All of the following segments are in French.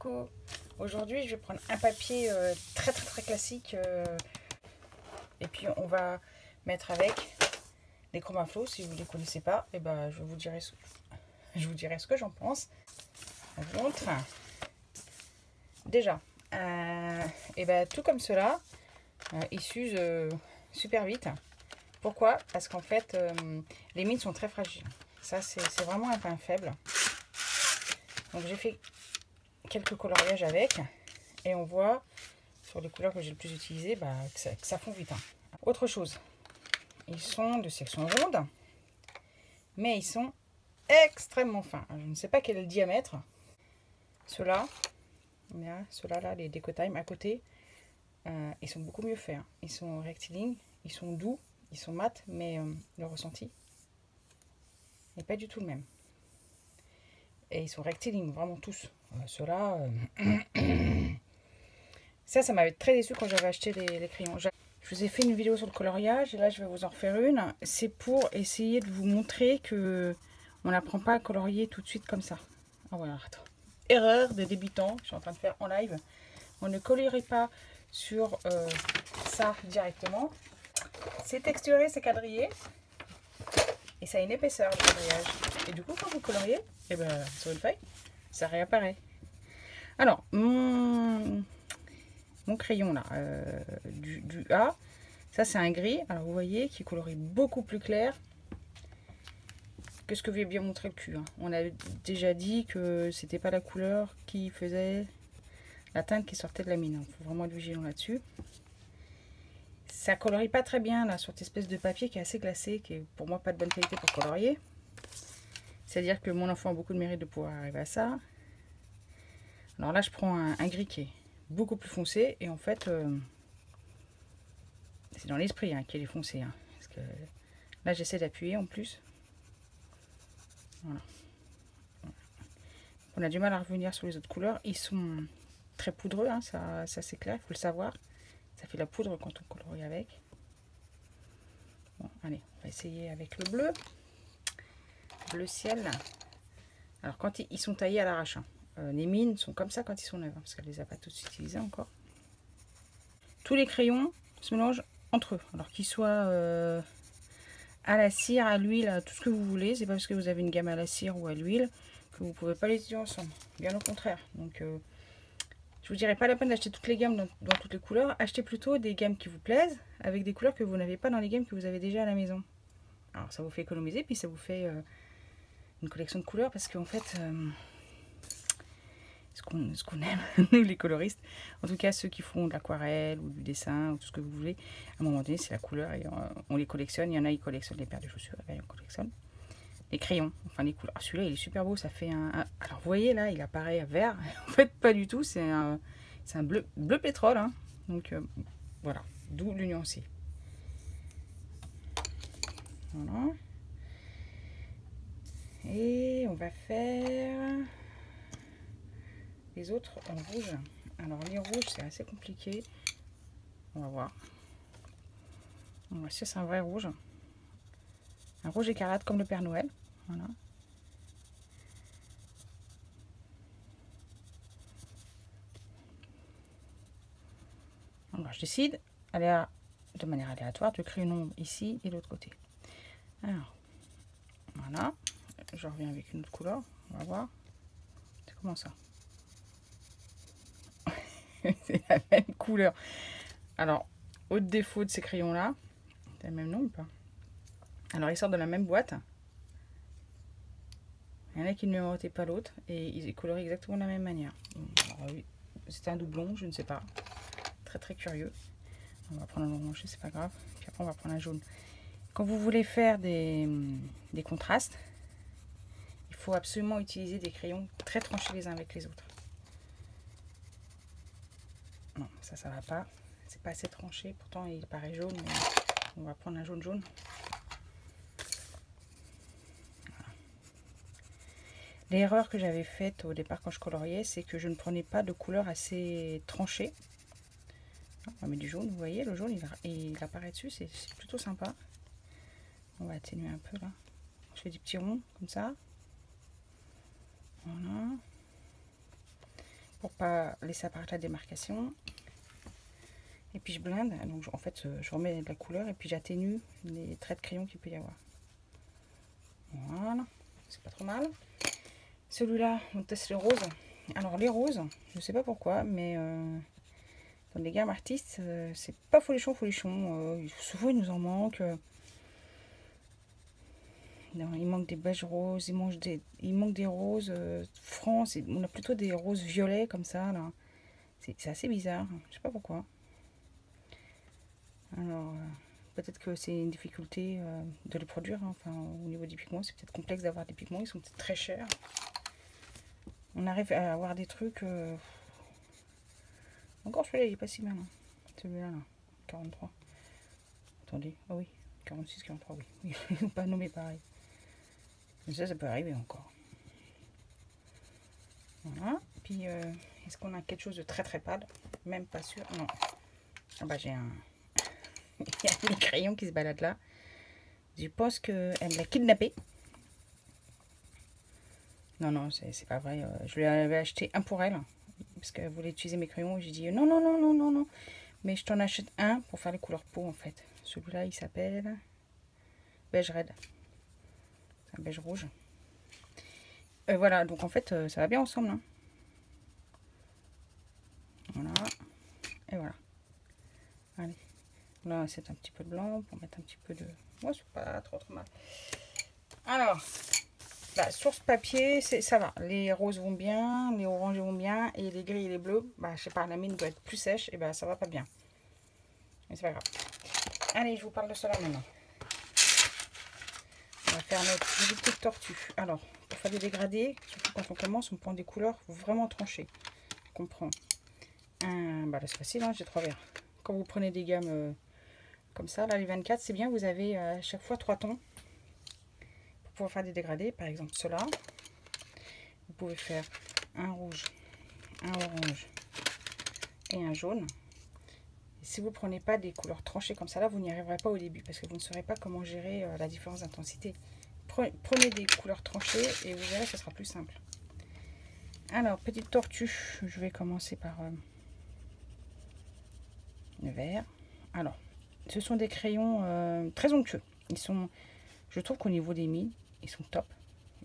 Coucou. Aujourd'hui, je vais prendre un papier très classique et puis on va mettre avec des Chromaflow. Si vous ne les connaissez pas, et ben, je vous dirai ce que j'en pense. Je vous montre. Déjà, et ben, tout comme cela, ils s'usent super vite. Pourquoi? Parce qu'en fait, les mines sont très fragiles. Ça, c'est vraiment un point faible. Donc j'ai fait quelques coloriages avec et on voit sur les couleurs que j'ai le plus utilisées que ça fond vite. Autre chose, ils sont de section ronde, mais ils sont extrêmement fins. Je ne sais pas quel est le diamètre. Ceux-là, là, les Decotime à côté, ils sont beaucoup mieux faits. Ils sont rectilignes, ils sont doux, ils sont mat, mais le ressenti n'est pas du tout le même. Et ils sont rectilignes, vraiment tous. Ceux-là, ça m'avait très déçu quand j'avais acheté les crayons. Je vous ai fait une vidéo sur le coloriage et là je vais vous en refaire une. C'est pour essayer de vous montrer que on n'apprend pas à colorier tout de suite comme ça. Ah voilà, attends. Erreur de débutant, je suis en train de faire en live. On ne colorierait pas sur ça directement. C'est texturé, c'est quadrillé. Et ça a une épaisseur, le quadrillage. Et du coup, quand vous coloriez, et ben, sur une feuille, ça réapparaît. Alors, mon crayon là, du A, ça c'est un gris. Alors vous voyez qui colorie beaucoup plus clair que ce que j'ai bien montré le cul. On a déjà dit que c'était pas la couleur qui faisait la teinte qui sortait de la mine. Il faut vraiment être vigilant là-dessus. Ça colorie pas très bien là sur cette espèce de papier qui est assez glacé, qui est pour moi pas de bonne qualité pour colorier. C'est-à-dire que mon enfant a beaucoup de mérite de pouvoir arriver à ça. Alors là je prends un gris qui est beaucoup plus foncé et en fait c'est dans l'esprit qu'il est foncé. Parce que là j'essaie d'appuyer en plus. Voilà. On a du mal à revenir sur les autres couleurs. Ils sont très poudreux, ça c'est clair, il faut le savoir. Ça fait de la poudre quand on colorie avec. Bon, allez, on va essayer avec le bleu. Bleu ciel. Alors quand ils sont taillés à l'arrache. Les mines sont comme ça quand ils sont neufs, parce qu'elle les a pas tous utilisés encore. Tous les crayons se mélangent entre eux. Alors qu'ils soient à la cire, à l'huile, à tout ce que vous voulez. C'est pas parce que vous avez une gamme à la cire ou à l'huile que vous pouvez pas les utiliser ensemble. Bien au contraire. Donc je vous dirais pas la peine d'acheter toutes les gammes dans toutes les couleurs. Achetez plutôt des gammes qui vous plaisent avec des couleurs que vous n'avez pas dans les gammes que vous avez déjà à la maison. Alors ça vous fait économiser, puis ça vous fait une collection de couleurs parce qu'en fait ce qu'on aime, nous les coloristes, en tout cas ceux qui font de l'aquarelle ou du dessin ou tout ce que vous voulez, à un moment donné c'est la couleur et on les collectionne. Il y en a, ils collectionnent les paires de chaussures, et on collectionne les crayons, enfin les couleurs. Celui-là il est super beau, ça fait alors vous voyez là il apparaît vert, en fait pas du tout, c'est un bleu pétrole, donc voilà, d'où le nuancier. Voilà. Et on va faire les autres en rouge. Alors les rouges c'est assez compliqué, on va voir. Voici c'est un vrai rouge, un rouge écarlate comme le Père Noël. Voilà. Alors je décide de manière aléatoire de créer une ombre ici et de l'autre côté. Alors voilà, je reviens avec une autre couleur, on va voir. C'est comment ça? C'est la même couleur. Alors, autre défaut de ces crayons là, c'est le même nom ou pas? Alors ils sortent de la même boîte. Il y en a qui ne numérotaient pas l'autre et ils colorient exactement de la même manière. Oui, c'était un doublon, je ne sais pas. Très curieux. On va prendre un orange, c'est pas grave. Puis après on va prendre un jaune. Quand vous voulez faire des contrastes, il faut absolument utiliser des crayons très tranchés les uns avec les autres. Non, ça va pas. C'est pas assez tranché. Pourtant il paraît jaune, mais on va prendre un jaune. Voilà. L'erreur que j'avais faite au départ quand je coloriais, c'est que je ne prenais pas de couleur assez tranchée. On va mettre du jaune, vous voyez, le jaune il apparaît dessus, c'est plutôt sympa. On va atténuer un peu là. Je fais des petits ronds comme ça. Voilà. pour pas laisser apparaître la démarcation. Et puis je blinde, donc en fait je remets de la couleur et puis j'atténue les traits de crayon qu'il peut y avoir. Voilà, c'est pas trop mal. Celui-là, on teste les roses. Alors les roses, je sais pas pourquoi, mais dans les gammes artistes, c'est pas folichon. Souvent il nous en manque. Non, il manque des beiges roses, il manque des roses francs. On a plutôt des roses violets comme ça là. C'est assez bizarre, je sais pas pourquoi. Alors peut-être que c'est une difficulté de les produire, hein. Enfin au niveau des pigments, c'est peut-être complexe d'avoir des pigments, ils sont peut-être très chers. On arrive à avoir des trucs. Encore celui-là, il est pas si mal. Hein. Celui-là, là, 43. Attendez, ah oui, 46, 43, oui. Ils n'ont pas nommé pareil. Mais ça peut arriver encore. Voilà. Puis, est-ce qu'on a quelque chose de très très pâle? Même pas sûr. Non. Ah bah j'ai un... Il y a des crayons qui se baladent là. Je pense qu'elle me l'a kidnappé. Non, non, c'est pas vrai. Je lui avais acheté un pour elle. Parce qu'elle voulait utiliser mes crayons. Et j'ai dit non, non, non, non, non, non. Mais je t'en achète un pour faire les couleurs peau en fait. Celui-là, il s'appelle beige red. C'est un beige rouge. Voilà, donc en fait, ça va bien ensemble. Hein. Voilà. Et voilà. Allez. Là, c'est un petit peu de blanc pour mettre un petit peu de... Ouais, c'est pas trop mal. Alors, bah, sur ce papier, ça va. Les roses vont bien, les oranges vont bien, et les gris et les bleus, bah, je sais pas, la mine doit être plus sèche, et bah, ça va pas bien. Mais c'est pas grave. Allez, je vous parle de cela maintenant. On va faire notre petite tortue. Alors, pour faire des dégradés, surtout quand on commence, on prend des couleurs vraiment tranchées. On prend un... Bah là, c'est facile, hein, j'ai 3 verres. Quand vous prenez des gammes comme ça, là, les 24, c'est bien, vous avez à chaque fois 3 tons. Pour pouvoir faire des dégradés, par exemple cela. Vous pouvez faire un rouge, un orange et un jaune. Et si vous ne prenez pas des couleurs tranchées comme ça, là, vous n'y arriverez pas au début parce que vous ne saurez pas comment gérer la différence d'intensité. Prenez des couleurs tranchées et vous verrez, ce sera plus simple. Alors, petite tortue, je vais commencer par le vert. Alors, ce sont des crayons très onctueux. Ils sont, je trouve qu'au niveau des mines, ils sont top.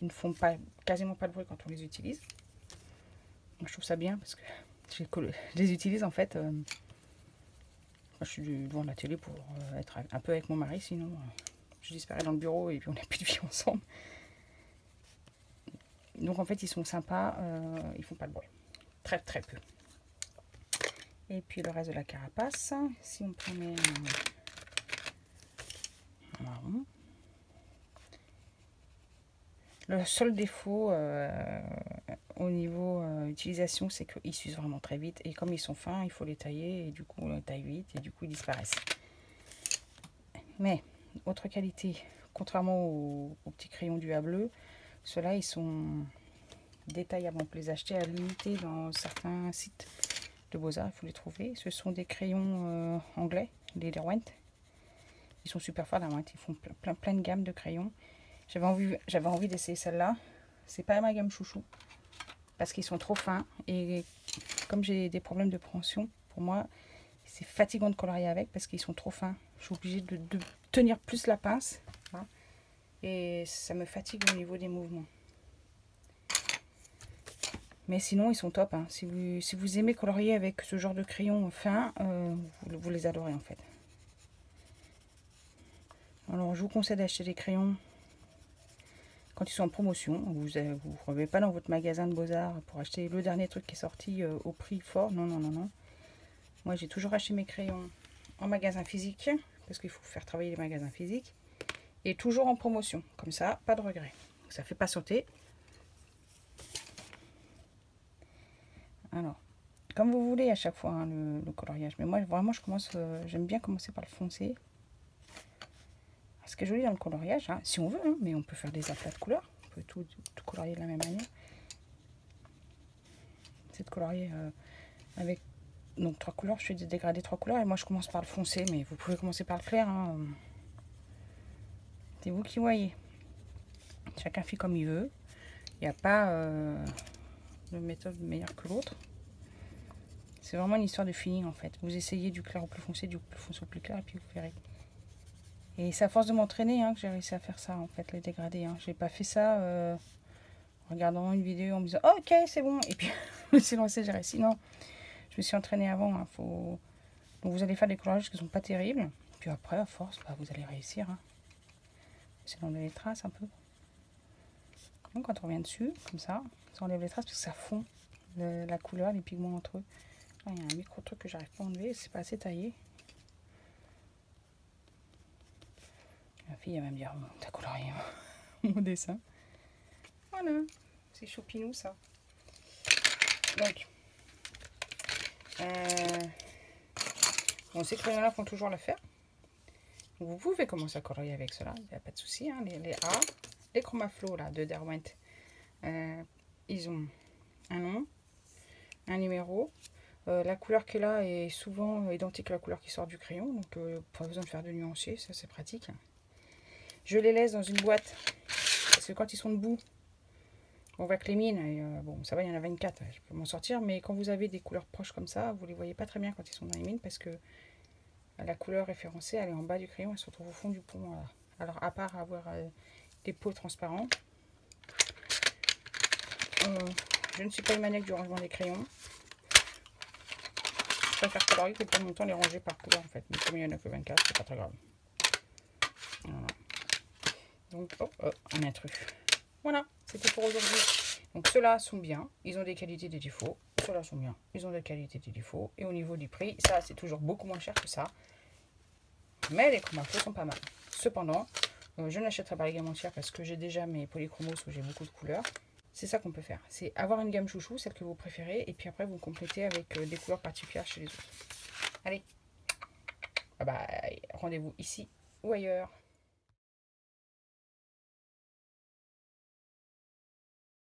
Ils ne font pas, quasiment pas de bruit quand on les utilise. Je trouve ça bien parce que je les utilise en fait. Moi, je suis devant la télé pour être un peu avec mon mari, sinon je disparais dans le bureau et puis on n'a plus de vie ensemble. Donc en fait, ils sont sympas, ils font pas de bruit. Très très peu. Et puis le reste de la carapace, si on prenait un marron. Le seul défaut au niveau utilisation, c'est qu'ils s'usent vraiment très vite. Et comme ils sont fins, il faut les tailler. Et du coup, on les taille vite. Et du coup, ils disparaissent. Mais, autre qualité, contrairement aux petits crayons du A bleu, ceux-là, ils sont détaillables. On peut les acheter à l'unité dans certains sites de Beaux-Arts. Il faut les trouver. Ce sont des crayons anglais, les Derwent. Ils sont super forts, Derwent. Ils font plein de gammes de crayons. J'avais envie d'essayer celle-là. C'est pas ma gamme chouchou. Parce qu'ils sont trop fins. Et comme j'ai des problèmes de préhension, pour moi, c'est fatigant de colorier avec parce qu'ils sont trop fins. Je suis obligée de tenir plus la pince. Voilà. Et ça me fatigue au niveau des mouvements. Mais sinon, ils sont top. Hein. Si vous aimez colorier avec ce genre de crayon fin, vous les adorez en fait. Alors, je vous conseille d'acheter des crayons quand ils sont en promotion. Vous ne revenez pas dans votre magasin de Beaux-Arts pour acheter le dernier truc qui est sorti au prix fort. Non, non, non, non. Moi, j'ai toujours acheté mes crayons en magasin physique parce qu'il faut faire travailler les magasins physiques. Et toujours en promotion. Comme ça, pas de regret. Ça fait pas sauter. Alors, comme vous voulez à chaque fois hein, le coloriage. Mais moi, vraiment, j'aime bien commencer par le foncé. Ce qui est joli dans le coloriage, hein, si on veut, hein, mais on peut faire des aplats de couleurs. On peut tout colorier de la même manière. C'est de colorier avec donc 3 couleurs. Je fais des dégradés 3 couleurs et moi je commence par le foncé, mais vous pouvez commencer par le clair. Hein. C'est vous qui voyez. Chacun fait comme il veut. Il n'y a pas de méthode meilleure que l'autre. C'est vraiment une histoire de feeling en fait. Vous essayez du clair au plus foncé, du plus foncé au plus clair, et puis vous verrez. Et c'est à force de m'entraîner que j'ai réussi à faire ça en fait, les dégradés. J'ai pas fait ça en regardant une vidéo en me disant oh, ok c'est bon. Et puis je me suis lancée, j'ai réussi. Non, je me suis entraînée avant. Donc vous allez faire des coloriages qui sont pas terribles. Puis après, à force, vous allez réussir. C'est d'enlever les traces un peu. Donc quand on revient dessus, comme ça enlève les traces parce que ça fond la couleur, les pigments entre eux. Là, il y a un micro truc que j'arrive pas à enlever, c'est pas assez taillé. Ma fille elle va me dire oh, t'as colorié mon dessin. Voilà, c'est choupinou ça. Donc, bon, ces crayons-là font toujours l'affaire. Vous pouvez commencer à colorier avec cela, il n'y a pas de souci. Les A, les Chromaflow là, de Derwent, ils ont un nom, un numéro. La couleur qui est là est souvent identique à la couleur qui sort du crayon, donc pas besoin de faire de nuancier, ça c'est pratique. Je les laisse dans une boîte, parce que quand ils sont debout, on voit que les mines, bon ça va, il y en a 24, je peux m'en sortir, mais quand vous avez des couleurs proches comme ça, vous les voyez pas très bien quand ils sont dans les mines, parce que la couleur référencée, elle est en bas du crayon, elle se retrouve au fond du pont. Voilà. Alors, à part avoir des pots transparents, je ne suis pas une maniaque du rangement des crayons. Je préfère colorier que de prendre mon temps les ranger par couleur en fait. Mais comme il n'y en a que 24, c'est pas très grave. Voilà. Donc, un intrus. Voilà, c'était pour aujourd'hui. Donc, ceux-là sont bien. Ils ont des qualités, des défauts. Ceux-là sont bien. Ils ont des qualités, des défauts. Et au niveau du prix, ça, c'est toujours beaucoup moins cher que ça. Mais les Chromaflow sont pas mal. Cependant, je n'achèterai pas les gammes entières parce que j'ai déjà mes polychromos où j'ai beaucoup de couleurs. C'est ça qu'on peut faire. C'est avoir une gamme chouchou, celle que vous préférez. Et puis après, vous complétez avec des couleurs particulières chez les autres. Allez, bye bye. Rendez-vous ici ou ailleurs.